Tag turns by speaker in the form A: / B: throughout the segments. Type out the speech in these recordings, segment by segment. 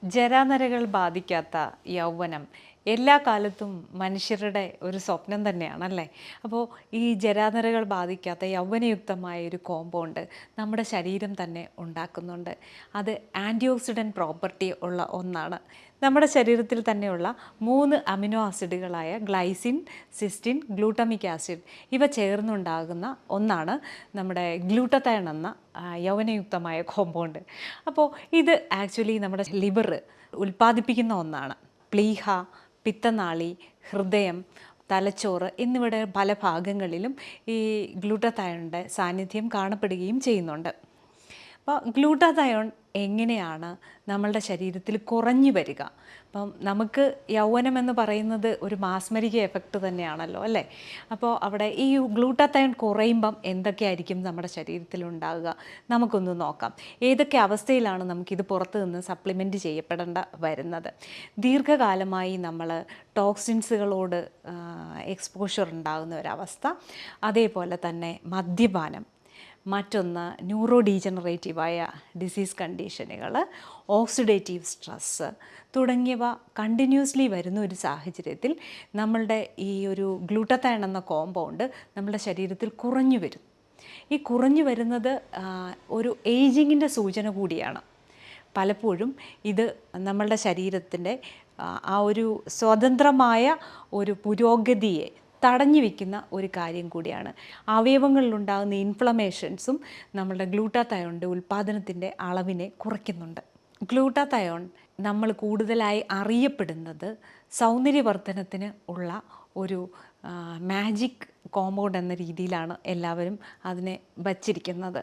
A: ജരാനരകൾ ബാധിക്കാത്ത യൗവനം എല്ലാ കാലത്തും മനുഷ്യരുടെ ഒരു സ്വപ്നം തന്നെയാണല്ലേ. അപ്പോൾ ഈ ജരാനരകൾ ബാധിക്കാത്ത യൗവനയുക്തമായ ഒരു കോമ്പൗണ്ട് നമ്മുടെ ശരീരം തന്നെ ഉണ്ടാക്കുന്നുണ്ട്. അത് ആൻറ്റി ഓക്സിഡൻറ്റ് പ്രോപ്പർട്ടി ഉള്ള ഒന്നാണ്. നമ്മുടെ ശരീരത്തിൽ തന്നെയുള്ള 3 അമിനോ ആസിഡുകളായ ഗ്ലൈസിൻ, സിസ്റ്റിൻ, ഗ്ലൂട്ടമിക് ആസിഡ് ഇവ ചേർന്നുണ്ടാകുന്ന ഒന്നാണ് നമ്മുടെ ഗ്ലൂട്ടത്തയോൺ എന്ന യൗവനയുക്തമായ കോമ്പൗണ്ട്. അപ്പോൾ ഇത് ആക്ച്വലി നമ്മുടെ ലിവർ ഉൽപ്പാദിപ്പിക്കുന്ന ഒന്നാണ്. പ്ലീഹ, പിത്തനാളി, ഹൃദയം, തലച്ചോറ് എന്നിവയുടെ പല ഭാഗങ്ങളിലും ഈ ഗ്ലൂട്ടത്തയോണിൻ്റെ സാന്നിധ്യം കാണപ്പെടുകയും ചെയ്യുന്നുണ്ട്. അപ്പോൾ ഗ്ലൂട്ടാതയോൺ എങ്ങനെയാണ് നമ്മളുടെ ശരീരത്തിൽ കുറഞ്ഞു വരിക? അപ്പം നമുക്ക് യൗവനം എന്ന് പറയുന്നത് ഒരു മാസ്മരിക എഫക്റ്റ് തന്നെയാണല്ലോ അല്ലേ. അപ്പോൾ അവിടെ ഈ ഗ്ലൂട്ടാതയോൺ കുറയുമ്പം എന്തൊക്കെയായിരിക്കും നമ്മുടെ ശരീരത്തിൽ ഉണ്ടാകുക? നമുക്കൊന്ന് നോക്കാം. ഏതൊക്കെ അവസ്ഥയിലാണ് നമുക്കിത് പുറത്ത് നിന്ന് സപ്ലിമെൻറ്റ് ചെയ്യപ്പെടേണ്ട വരുന്നത്? ദീർഘകാലമായി നമ്മൾ ടോക്സിൻസുകളോട് എക്സ്പോഷർ ഉണ്ടാകുന്ന ഒരവസ്ഥ, അതേപോലെ തന്നെ മദ്യപാനം, മറ്റൊന്ന് ന്യൂറോ ഡീജനറേറ്റീവായ ഡിസീസ് കണ്ടീഷനുകൾ, ഓക്സിഡേറ്റീവ് സ്ട്രെസ്സ് തുടങ്ങിയവ കണ്ടിന്യൂസ്ലി വരുന്ന ഒരു സാഹചര്യത്തിൽ നമ്മളുടെ ഈ ഒരു ഗ്ലൂട്ടത്തയോൺ എന്ന കോമ്പൗണ്ട് നമ്മുടെ ശരീരത്തിൽ കുറഞ്ഞു വരും. ഈ കുറഞ്ഞു വരുന്നത് ഒരു ഏജിങ്ങിൻ്റെ സൂചന കൂടിയാണ്. പലപ്പോഴും ഇത് നമ്മളുടെ ശരീരത്തിൻ്റെ ആ ഒരു സ്വതന്ത്രമായ ഒരു പുരോഗതിയെ തടഞ്ഞു വയ്ക്കുന്ന ഒരു കാര്യം കൂടിയാണ്. അവയവങ്ങളിലുണ്ടാകുന്ന ഇൻഫ്ലമേഷൻസും നമ്മളുടെ ഗ്ലൂട്ടാതയോണിൻ്റെ ഉൽപ്പാദനത്തിൻ്റെ അളവിനെ കുറയ്ക്കുന്നുണ്ട്. ഗ്ലൂട്ടാതയോൺ നമ്മൾ കൂടുതലായി അറിയപ്പെടുന്നത് സൗന്ദര്യവർദ്ധനത്തിന് ഉള്ള ഒരു മാജിക് കോമ്പൗണ്ട് എന്ന രീതിയിലാണ് എല്ലാവരും അതിനെ വച്ചിരിക്കുന്നത്.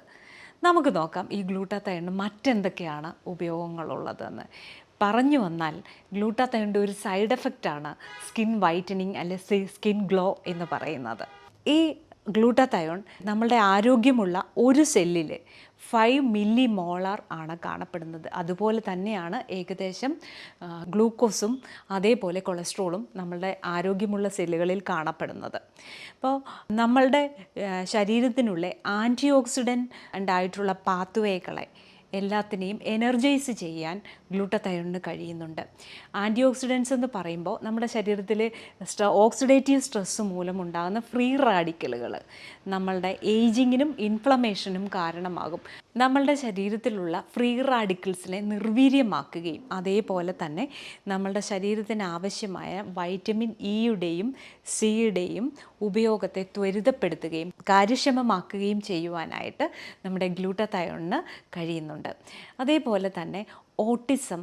A: നമുക്ക് നോക്കാം ഈ ഗ്ലൂട്ടാതയോണിന് മറ്റെന്തൊക്കെയാണ് ഉപയോഗങ്ങളുള്ളതെന്ന്. പറഞ്ഞു വന്നാൽ ഗ്ലൂട്ടാതയോണിൻ്റെ ഒരു സൈഡ് എഫക്റ്റാണ് സ്കിൻ വൈറ്റനിങ് അല്ലെ സ്കിൻ ഗ്ലോ എന്ന് പറയുന്നത്. ഈ ഗ്ലൂട്ടാതയോൺ നമ്മളുടെ ആരോഗ്യമുള്ള ഒരു സെല്ലിൽ 5 മില്ലിമോളാർ ആണ് കാണപ്പെടുന്നത്. അതുപോലെ തന്നെയാണ് ഏകദേശം ഗ്ലൂക്കോസും അതേപോലെ കൊളസ്ട്രോളും നമ്മളുടെ ആരോഗ്യമുള്ള സെല്ലുകളിൽ കാണപ്പെടുന്നത്. അപ്പോൾ നമ്മളുടെ ശരീരത്തിനുള്ള ആൻറ്റി ഓക്സിഡൻ്റ് ആയിട്ടുള്ള പാത്വേകളെ എല്ലാത്തിനെയും എനർജൈസ് ചെയ്യാൻ ഗ്ലൂട്ടത്തയോണിന് കഴിയുന്നുണ്ട്. ആൻറ്റി ഓക്സിഡൻസ് എന്ന് പറയുമ്പോൾ നമ്മുടെ ശരീരത്തിൽ ഓക്സിഡേറ്റീവ് സ്ട്രെസ്സ് മൂലമുണ്ടാകുന്ന ഫ്രീ റാഡിക്കലുകൾ നമ്മളുടെ ഏജിങ്ങിനും ഇൻഫ്ലമേഷനും കാരണമാകും. നമ്മളുടെ ശരീരത്തിലുള്ള ഫ്രീ റാഡിക്കൽസിനെ നിർവീര്യമാക്കുകയും അതേപോലെ തന്നെ നമ്മളുടെ ശരീരത്തിന് ആവശ്യമായ വൈറ്റമിൻ ഇയുടെയും സിയുടെയും ഉപയോഗത്തെ ത്വരിതപ്പെടുത്തുകയും കാര്യക്ഷമമാക്കുകയും ചെയ്യുവാനായിട്ട് നമ്മുടെ ഗ്ലൂട്ടത്തയോണിന് കഴിയുന്നുണ്ട്. അതേപോലെ തന്നെ ഓട്ടിസം,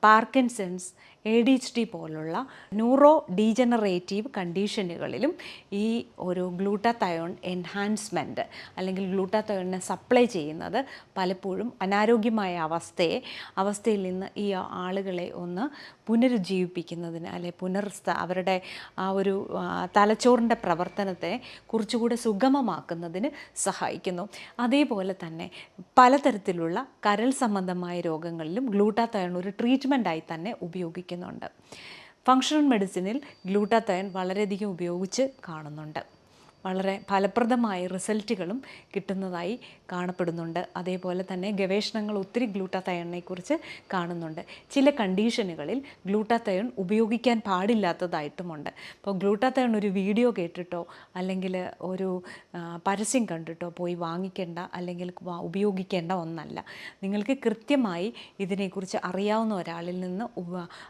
A: പാർക്കിൻസൺസ്, ADHD പോലുള്ള ന്യൂറോ ഡീജനറേറ്റീവ് കണ്ടീഷനുകളിലും ഈ ഒരു ഗ്ലൂട്ടത്തയോൺ എൻഹാൻസ്മെൻറ്റ് അല്ലെങ്കിൽ ഗ്ലൂട്ടത്തയോണിനെ സപ്ലൈ ചെയ്യുന്നത് പലപ്പോഴും അനാരോഗ്യമായ അവസ്ഥയിൽ നിന്ന് ഈ ആളുകളെ ഒന്ന് പുനരുജ്ജീവിപ്പിക്കുന്നതിന് അല്ലെ അവരുടെ ആ ഒരു തലച്ചോറിൻ്റെ പ്രവർത്തനത്തെ കുറച്ചുകൂടെ സുഗമമാക്കുന്നതിന് സഹായിക്കുന്നു. അതേപോലെ തന്നെ പലതരത്തിലുള്ള കരൾ സംബന്ധമായ രോഗങ്ങളിലും ഗ്ലൂട്ടത്തയോൺ ഒരു ട്രീറ്റ്മെൻറ്റായി തന്നെ ഉപയോഗിക്കുന്നുണ്ട്. ഫങ്ഷണൽ മെഡിസിനിൽ ഗ്ലൂട്ടത്തയോൺ വളരെയധികം ഉപയോഗിച്ച് കാണുന്നുണ്ട്. വളരെ ഫലപ്രദമായ റിസൾട്ടുകളും കിട്ടുന്നതായി കാണപ്പെടുന്നുണ്ട്. അതേപോലെ തന്നെ ഗവേഷണങ്ങൾ ഒത്തിരി ഗ്ലൂട്ടത്തയോണിനെക്കുറിച്ച് കാണുന്നുണ്ട്. ചില കണ്ടീഷനുകളിൽ ഗ്ലൂട്ടത്തയോൺ ഉപയോഗിക്കാൻ പാടില്ലാത്തതായിട്ടുമുണ്ട്. അപ്പോൾ ഗ്ലൂട്ടത്തയോൺ ഒരു വീഡിയോ കേട്ടിട്ടോ അല്ലെങ്കിൽ ഒരു പരസ്യം കണ്ടിട്ടോ പോയി വാങ്ങിക്കേണ്ട അല്ലെങ്കിൽ ഉപയോഗിക്കേണ്ട ഒന്നല്ല. നിങ്ങൾക്ക് കൃത്യമായി ഇതിനെക്കുറിച്ച് അറിയാവുന്ന ഒരാളിൽ നിന്ന്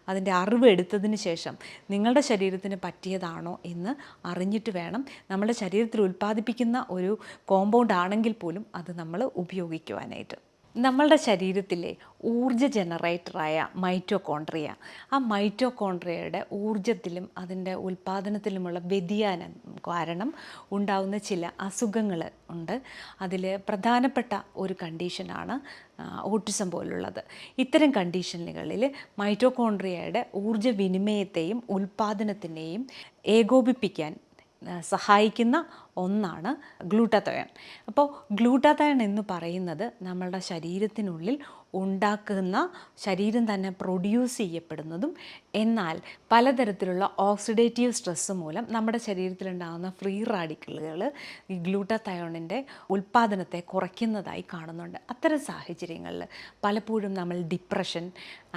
A: അതിൻ്റെ അറിവ് എടുത്തതിന് ശേഷം നിങ്ങളുടെ ശരീരത്തിന് പറ്റിയതാണോ എന്ന് അറിഞ്ഞിട്ട് വേണം. നമ്മുടെ ശരീരത്തിൽ ഉൽപ്പാദിപ്പിക്കുന്ന ഒരു കോമ്പൗണ്ട് ആണെങ്കിൽ പോലും അത് നമ്മൾ ഉപയോഗിക്കുവാനായിട്ട്. നമ്മളുടെ ശരീരത്തിലെ ഊർജ്ജ ജനറേറ്ററായ മൈറ്റോകോൺട്രിയ, ആ മൈറ്റോകോൺട്രിയയുടെ ഊർജ്ജത്തിലും അതിൻ്റെ ഉൽപ്പാദനത്തിലുമുള്ള വ്യതിയാനം കാരണം ഉണ്ടാകുന്ന ചില അസുഖങ്ങൾ ഉണ്ട്. അതിൽ പ്രധാനപ്പെട്ട ഒരു കണ്ടീഷനാണ് ഓട്ടിസം പോലുള്ളത്. ഇത്തരം കണ്ടീഷനുകളിൽ മൈറ്റോകോൺട്രിയയുടെ ഊർജ്ജ വിനിമയത്തെയും ഉൽപ്പാദനത്തിനെയും ഏകോപിപ്പിക്കാൻ സഹായിക്കുന്ന ഒന്നാണ് ഗ്ലൂട്ടത്തയോൺ. അപ്പോൾ ഗ്ലൂട്ടത്തയോൺ എന്ന് പറയുന്നത് നമ്മളുടെ ശരീരത്തിനുള്ളിൽ ഉണ്ടാക്കുന്ന ശരീരം തന്നെ പ്രൊഡ്യൂസ് ചെയ്യപ്പെടുന്നതും എന്നാൽ പലതരത്തിലുള്ള ഓക്സിഡേറ്റീവ് സ്ട്രെസ് മൂലം നമ്മുടെ ശരീരത്തിലുണ്ടാകുന്ന ഫ്രീ റാഡിക്കലുകൾ ഈ ഗ്ലൂട്ടാതയോണിൻ്റെ ഉൽപ്പാദനത്തെ കുറയ്ക്കുന്നതായി കാണുന്നുണ്ട്. അത്തരം സാഹചര്യങ്ങളിൽ പലപ്പോഴും നമ്മൾ ഡിപ്രഷൻ,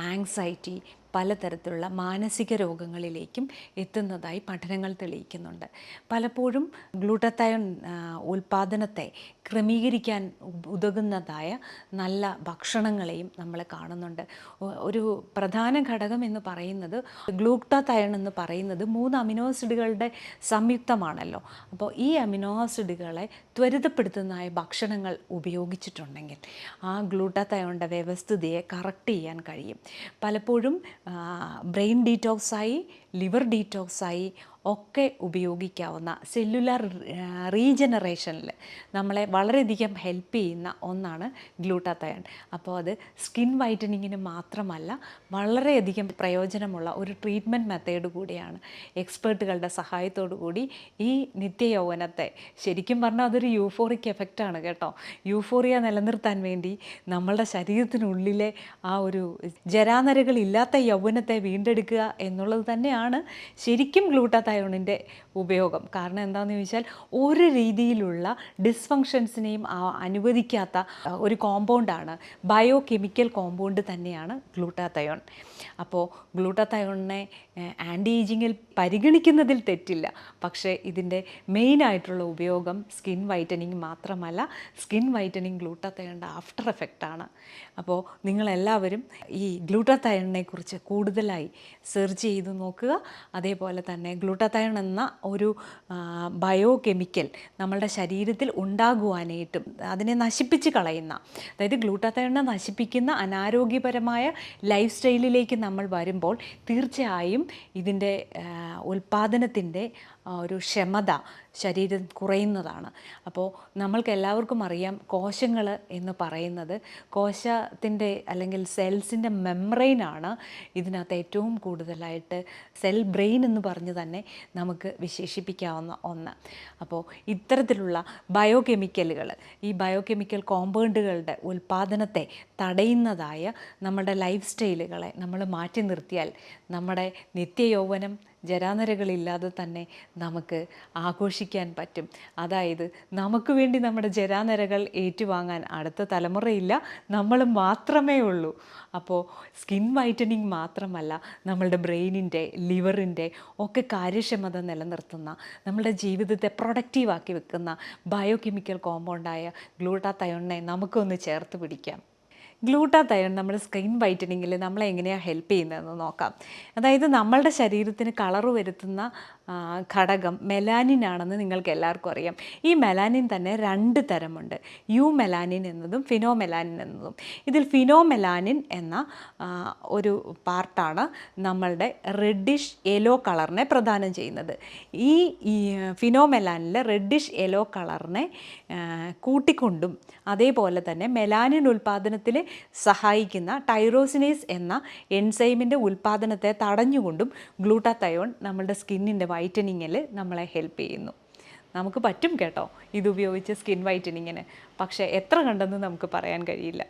A: ആങ്സൈറ്റി, പലതരത്തിലുള്ള മാനസിക രോഗങ്ങളിലേക്കും എത്തുന്നതായി പഠനങ്ങൾ തെളിയിക്കുന്നുണ്ട്. പലപ്പോഴും ഗ്ലൂട്ടത്തയോൺ ഉൽപ്പാദനത്തെ ക്രമീകരിക്കാൻ ഉതകുന്നതായ നല്ല ഭക്ഷണങ്ങളെയും നമ്മൾ കാണുന്നുണ്ട്. ഒരു പ്രധാന ഘടകം എന്ന് പറയുന്നത് ഗ്ലൂട്ടാതയോൺ എന്ന് പറയുന്നത് 3 അമിനോ ആസിഡുകളുടെ സംയുക്തമാണല്ലോ. അപ്പോൾ ഈ അമിനോ ആസിഡുകളെ ത്വരിതപ്പെടുത്തുന്നതായ ഭക്ഷണങ്ങൾ ഉപയോഗിച്ചിട്ടുണ്ടെങ്കിൽ ആ ഗ്ലൂട്ടാതയോണിൻ്റെ വ്യവസ്ഥിതിയെ കറക്റ്റ് ചെയ്യാൻ കഴിയും. പലപ്പോഴും ബ്രെയിൻ ഡീറ്റോക്സായി, ലിവർ ഡീറ്റോക്സായി ഒക്കെ ഉപയോഗിക്കാവുന്ന സെല്ലുലാർ റീജനറേഷനിൽ നമ്മളെ വളരെയധികം ഹെൽപ്പ് ചെയ്യുന്ന ഒന്നാണ് ഗ്ലൂട്ടാതയോൺ. അപ്പോൾ അത് സ്കിൻ വൈറ്റനിങ്ങിന് മാത്രമല്ല വളരെയധികം പ്രയോജനമുള്ള ഒരു ട്രീറ്റ്മെൻറ്റ് മെത്തേഡ് കൂടിയാണ്. എക്സ്പേർട്ടുകളുടെ സഹായത്തോടു കൂടി ഈ നിത്യയൗവനത്തെ, ശരിക്കും പറഞ്ഞാൽ അതൊരു യൂഫോറിക് എഫക്റ്റാണ് കേട്ടോ. യൂഫോറിയ നിലനിർത്താൻ വേണ്ടി നമ്മളുടെ ശരീരത്തിനുള്ളിലെ ആ ഒരു ജരാനരകളില്ലാത്ത യൗവനത്തെ വീണ്ടെടുക്കുക എന്നുള്ളത് തന്നെയാണ് ശരിക്കും ഗ്ലൂട്ടാതയോണിൻ്റെ ഉപയോഗം. കാരണം എന്താണെന്ന് ചോദിച്ചാൽ ഒരു രീതിയിലുള്ള ഡിസ്ഫങ്ഷൻസിനെയും അനുവദിക്കാത്ത ഒരു കോമ്പൗണ്ടാണ്, ബയോ കെമിക്കൽ കോമ്പൗണ്ട് തന്നെയാണ് ഗ്ലൂട്ടാതയോൺ. അപ്പോൾ ഗ്ലൂട്ടാതയോണിനെ ആൻറ്റി ഏജിങ്ങിൽ പരിഗണിക്കുന്നതിൽ തെറ്റില്ല. പക്ഷേ ഇതിൻ്റെ മെയിനായിട്ടുള്ള ഉപയോഗം സ്കിൻ വൈറ്റനിങ് മാത്രമല്ല, സ്കിൻ വൈറ്റനിങ് ഗ്ലൂട്ടാതയോണിൻ്റെ ആഫ്റ്റർ എഫക്റ്റാണ്. അപ്പോൾ നിങ്ങളെല്ലാവരും ഈ ഗ്ലൂട്ടാതയോണിനെ കുറിച്ച് കൂടുതലായി സെർച്ച് ചെയ്ത് നോക്കുക. അതേപോലെ തന്നെ ഗ്ലൂട്ടാതയോൺ എന്ന ഒരു ബയോ കെമിക്കൽ നമ്മളുടെ ശരീരത്തിൽ ഉണ്ടാകുവാനായിട്ടും അതിനെ നശിപ്പിച്ച് കളയുന്ന, അതായത് ഗ്ലൂട്ടാതയോണിനെ നശിപ്പിക്കുന്ന അനാരോഗ്യപരമായ ലൈഫ് സ്റ്റൈലിലേക്ക് നമ്മൾ വരുമ്പോൾ തീർച്ചയായും ഇതിൻ്റെ ഉൽപ്പാദനത്തിൻ്റെ ഒരു ക്ഷമത ശരീരം കുറയുന്നതാണ്. അപ്പോൾ നമ്മൾക്ക് എല്ലാവർക്കും അറിയാം, കോശങ്ങൾ എന്ന് പറയുന്നത് കോശത്തിൻ്റെ അല്ലെങ്കിൽ സെൽസിൻ്റെ മെംബ്രെയിനാണ് ഇതിനകത്ത് ഏറ്റവും കൂടുതലായിട്ട് സെൽ ബ്രെയിൻ എന്ന് പറഞ്ഞ് തന്നെ നമുക്ക് വിശേഷിപ്പിക്കാവുന്ന ഒന്ന്. അപ്പോൾ ഇത്തരത്തിലുള്ള ബയോ കെമിക്കലുകൾ, ഈ ബയോ കെമിക്കൽ കോമ്പൗണ്ടുകളുടെ ഉൽപ്പാദനത്തെ തടയുന്നതായ നമ്മുടെ ലൈഫ് സ്റ്റൈലുകളെ നമ്മൾ മാറ്റി നിർത്തിയാൽ നമ്മുടെ നിത്യയൗവനം ജരാനരകളില്ലാതെ തന്നെ നമുക്ക് ആഘോഷിക്കാൻ പറ്റും. അതായത് നമുക്ക് വേണ്ടി നമ്മുടെ ജരാനരകൾ ഏറ്റുവാങ്ങാൻ അടുത്ത തലമുറയില്ല, നമ്മൾ മാത്രമേ ഉള്ളൂ. അപ്പോൾ സ്കിൻ വൈറ്റനിങ് മാത്രമല്ല, നമ്മളുടെ ബ്രെയിനിൻ്റെ, ലിവറിൻ്റെ ഒക്കെ കാര്യക്ഷമത നിലനിർത്തുന്ന, നമ്മളുടെ ജീവിതത്തെ പ്രൊഡക്റ്റീവാക്കി വെക്കുന്ന ബയോ കെമിക്കൽ കോമ്പൗണ്ടായ ഗ്ലൂട്ടാതയോണിനെ നമുക്കൊന്ന് ചേർത്ത് പിടിക്കാം. ഗ്ലൂട്ടാതയോൺ നമ്മുടെ സ്കിൻ വൈറ്റനിങ്ങിൽ നമ്മളെ എങ്ങനെയാണ് ഹെൽപ്പ് ചെയ്യുന്നതെന്ന് നോക്കാം. അതായത് നമ്മളുടെ ശരീരത്തിന് കളറ് വരുത്തുന്ന ഘടകം മെലാനിൻ ആണെന്ന് നിങ്ങൾക്ക് എല്ലാവർക്കും അറിയാം. ഈ മെലാനിൻ തന്നെ 2 തരമുണ്ട്, യു മെലാനിൻ എന്നതും ഫിനോമെലാനിൻ എന്നതും. ഇതിൽ ഫിനോമെലാനിൻ എന്ന ഒരു പാർട്ടാണ് നമ്മളുടെ റെഡിഷ് യെല്ലോ കളറിനെ പ്രദാനം ചെയ്യുന്നത്. ഈ ഫിനോമെലാനിൽ റെഡിഷ് യെല്ലോ കളറിനെ കൂട്ടിക്കൊണ്ടും അതേപോലെ തന്നെ മെലാനിൻ ഉൽപ്പാദനത്തിൽ സഹായിക്കുന്ന ടൈറോസിനേസ് എന്ന എൻസൈമിൻ്റെ ഉൽപ്പാദനത്തെ തടഞ്ഞുകൊണ്ടും ഗ്ലൂട്ടാതയോൺ നമ്മളുടെ സ്കിന്നിൻ്റെ വൈറ്റനിങ്ങിൽ നമ്മളെ ഹെൽപ്പ് ചെയ്യുന്നു. നമുക്ക് പറ്റും കേട്ടോ ഇതുപയോഗിച്ച് സ്കിൻ വൈറ്റനിങ്ങിന്, പക്ഷേ എത്ര കണ്ടെന്ന് നമുക്ക് പറയാൻ കഴിയില്ല.